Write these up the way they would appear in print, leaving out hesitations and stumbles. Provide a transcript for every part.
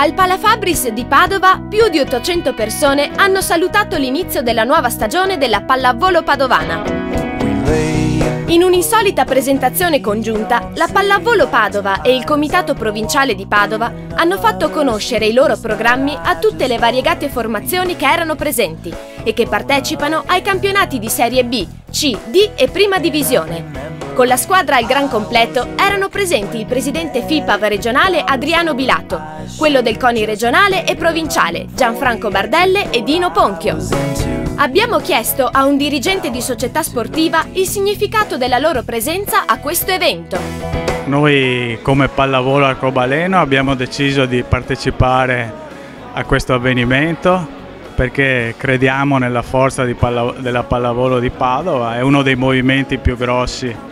Al Palafabris di Padova più di 800 persone hanno salutato l'inizio della nuova stagione della pallavolo padovana. In un'insolita presentazione congiunta, la Pallavolo Padova e il Comitato Provinciale di Padova hanno fatto conoscere i loro programmi a tutte le variegate formazioni che erano presenti e che partecipano ai campionati di Serie B, C, D e Prima Divisione. Con la squadra al gran completo erano presenti il presidente FIPAV regionale Adriano Bilato, quello del CONI regionale e provinciale Gianfranco Bardelle e Dino Ponchio. Abbiamo chiesto a un dirigente di società sportiva il significato della loro presenza a questo evento. Noi come Pallavolo Arcobaleno abbiamo deciso di partecipare a questo avvenimento perché crediamo nella forza della pallavolo di Padova, è uno dei movimenti più grossi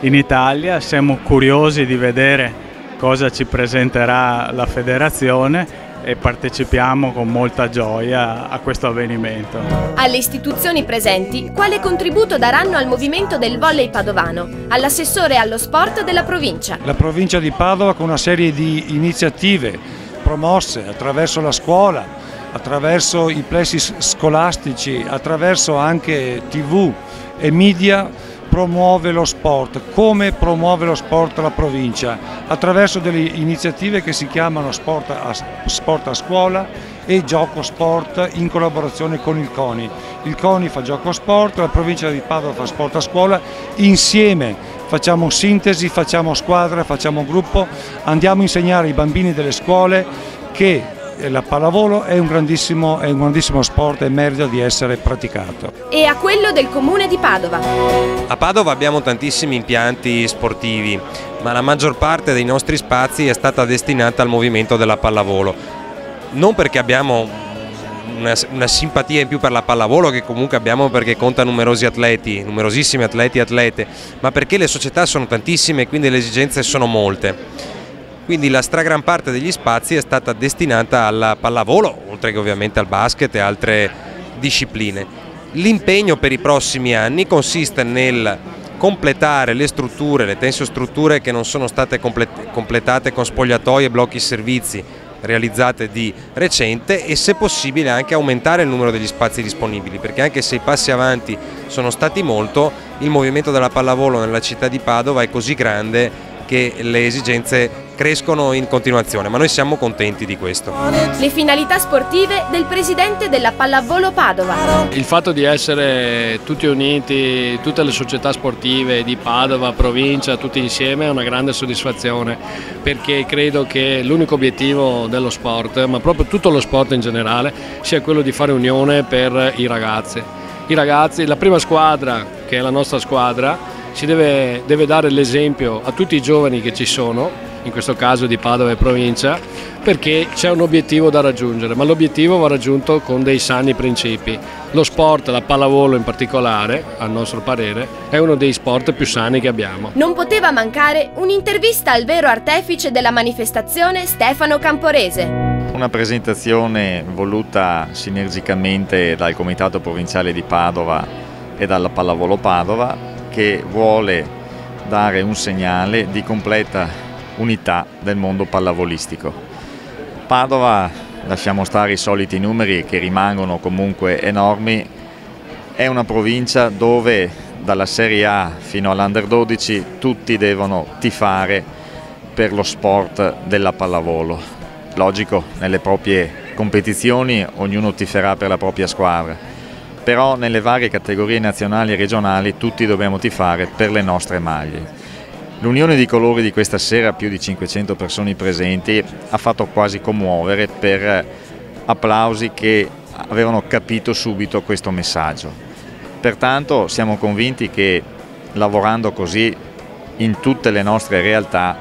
in Italia, siamo curiosi di vedere cosa ci presenterà la federazione e partecipiamo con molta gioia a questo avvenimento. Alle istituzioni presenti, quale contributo daranno al movimento del volley padovano? All'assessore allo sport della provincia. La provincia di Padova con una serie di iniziative promosse attraverso la scuola, attraverso i plessi scolastici, attraverso anche TV e media, promuove lo sport. Come promuove lo sport la provincia? Attraverso delle iniziative che si chiamano Sport a Scuola e Gioco Sport in collaborazione con il CONI. Il CONI fa Gioco Sport, la provincia di Padova fa Sport a Scuola, insieme facciamo sintesi, facciamo squadra, facciamo gruppo, andiamo a insegnare ai bambini delle scuole che la pallavolo è un grandissimo sport e merita di essere praticato. E a quello del comune di Padova. A Padova abbiamo tantissimi impianti sportivi, ma la maggior parte dei nostri spazi è stata destinata al movimento della pallavolo. Non perché abbiamo una simpatia in più per la pallavolo, che comunque abbiamo perché conta numerosi atleti, numerosissimi atleti e atlete, ma perché le società sono tantissime e quindi le esigenze sono molte. Quindi la stragrande parte degli spazi è stata destinata alla pallavolo, oltre che ovviamente al basket e altre discipline. L'impegno per i prossimi anni consiste nel completare le strutture, le tensiostrutture che non sono state completate con spogliatoi e blocchi servizi realizzate di recente, e se possibile anche aumentare il numero degli spazi disponibili, perché anche se i passi avanti sono stati molto, il movimento della pallavolo nella città di Padova è così grande che le esigenze crescono in continuazione, ma noi siamo contenti di questo. Le finalità sportive del presidente della Pallavolo Padova. Il fatto di essere tutti uniti, tutte le società sportive di Padova, provincia, tutti insieme è una grande soddisfazione, perché credo che l'unico obiettivo dello sport, ma proprio tutto lo sport in generale, sia quello di fare unione per i ragazzi. I ragazzi, la prima squadra, che è la nostra squadra, si deve dare l'esempio a tutti i giovani che ci sono, in questo caso di Padova e provincia, perché c'è un obiettivo da raggiungere, ma l'obiettivo va raggiunto con dei sani principi. Lo sport, la pallavolo in particolare, a nostro parere, è uno dei sport più sani che abbiamo. Non poteva mancare un'intervista al vero artefice della manifestazione, Stefano Camporese. Una presentazione voluta sinergicamente dal Comitato Provinciale di Padova e dalla Pallavolo Padova, che vuole dare un segnale di completa unità del mondo pallavolistico. Padova, lasciamo stare i soliti numeri che rimangono comunque enormi, è una provincia dove dalla Serie A fino all'Under 12 tutti devono tifare per lo sport della pallavolo. Logico, nelle proprie competizioni ognuno tiferà per la propria squadra, però nelle varie categorie nazionali e regionali tutti dobbiamo tifare per le nostre maglie. L'unione di colori di questa sera, più di 500 persone presenti, ha fatto quasi commuovere per applausi che avevano capito subito questo messaggio. Pertanto siamo convinti che lavorando così in tutte le nostre realtà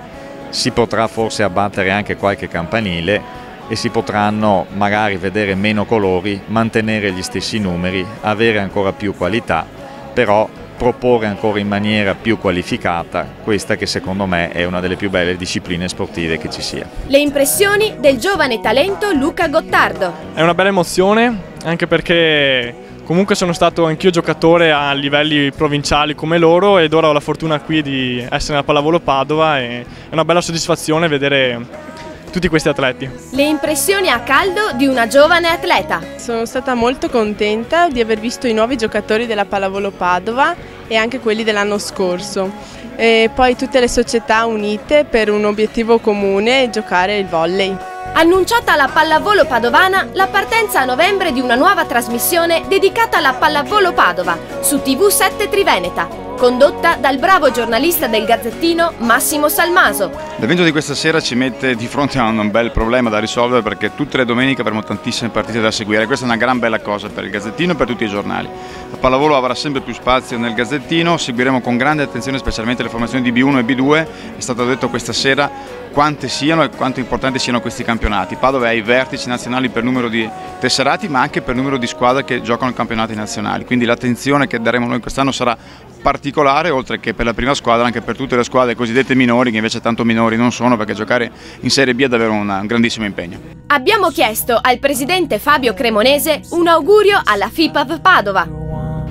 si potrà forse abbattere anche qualche campanile e si potranno magari vedere meno colori, mantenere gli stessi numeri, avere ancora più qualità, però proporre ancora in maniera più qualificata questa che secondo me è una delle più belle discipline sportive che ci sia. Le impressioni del giovane talento Luca Gottardo. È una bella emozione, anche perché comunque sono stato anch'io giocatore a livelli provinciali come loro ed ora ho la fortuna qui di essere nella Pallavolo Padova e è una bella soddisfazione vedere tutti questi atleti. Le impressioni a caldo di una giovane atleta. Sono stata molto contenta di aver visto i nuovi giocatori della Pallavolo Padova e anche quelli dell'anno scorso. E poi tutte le società unite per un obiettivo comune, giocare il volley. Annunciata alla Pallavolo Padovana la partenza a novembre di una nuova trasmissione dedicata alla Pallavolo Padova su TV7 Triveneta, condotta dal bravo giornalista del Gazzettino Massimo Salmaso. L'evento di questa sera ci mette di fronte a un bel problema da risolvere, perché tutte le domeniche avremo tantissime partite da seguire. Questa è una gran bella cosa per il Gazzettino e per tutti i giornali. La pallavolo avrà sempre più spazio nel Gazzettino, seguiremo con grande attenzione specialmente le formazioni di B1 e B2. È stato detto questa sera quante siano e quanto importanti siano questi campionati. Padova è ai vertici nazionali per numero di tesserati, ma anche per numero di squadre che giocano i campionati nazionali, quindi l'attenzione che daremo noi quest'anno sarà particolare, oltre che per la prima squadra anche per tutte le squadre cosiddette minori, che invece tanto minori non sono, perché giocare in Serie B è davvero un grandissimo impegno. Abbiamo chiesto al presidente Fabio Cremonese un augurio alla FIPAV Padova.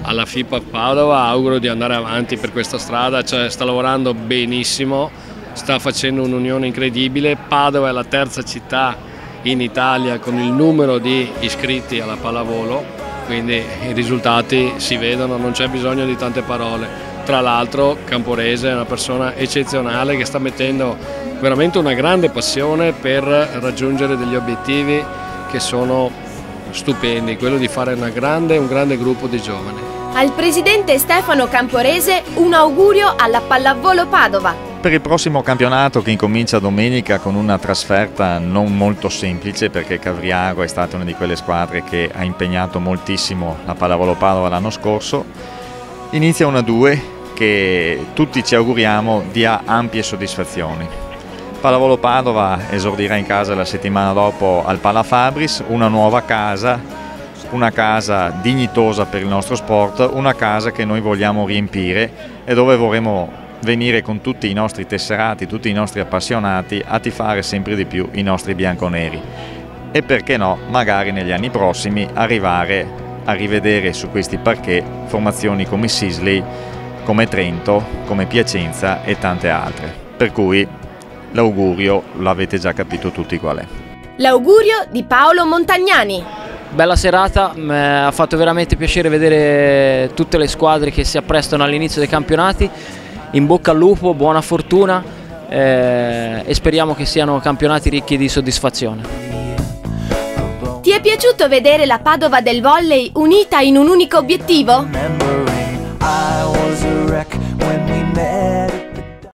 Alla FIPAV Padova auguro di andare avanti per questa strada, cioè sta lavorando benissimo, sta facendo un'unione incredibile. Padova è la terza città in Italia con il numero di iscritti alla pallavolo, quindi i risultati si vedono, non c'è bisogno di tante parole. Tra l'altro Camporese è una persona eccezionale che sta mettendo veramente una grande passione per raggiungere degli obiettivi che sono stupendi, quello di fare un grande gruppo di giovani. Al presidente Stefano Camporese un augurio alla Pallavolo Padova. Per il prossimo campionato, che incomincia domenica con una trasferta non molto semplice, perché Cavriago è stata una di quelle squadre che ha impegnato moltissimo la Pallavolo Padova l'anno scorso, inizia una 2 che tutti ci auguriamo dia ampie soddisfazioni. Pallavolo Padova esordirà in casa la settimana dopo al Pala Fabris, una nuova casa, una casa dignitosa per il nostro sport, una casa che noi vogliamo riempire e dove vorremmo venire con tutti i nostri tesserati, tutti i nostri appassionati a tifare sempre di più i nostri bianconeri e perché no, magari negli anni prossimi arrivare a rivedere su questi parquet formazioni come Sisley, come Trento, come Piacenza e tante altre. Per cui l'augurio l'avete già capito tutti qual è. L'augurio di Paolo Montagnani. Bella serata, ha fatto veramente piacere vedere tutte le squadre che si apprestano all'inizio dei campionati. In bocca al lupo, buona fortuna e speriamo che siano campionati ricchi di soddisfazione. Ti è piaciuto vedere la Padova del volley unita in un unico obiettivo?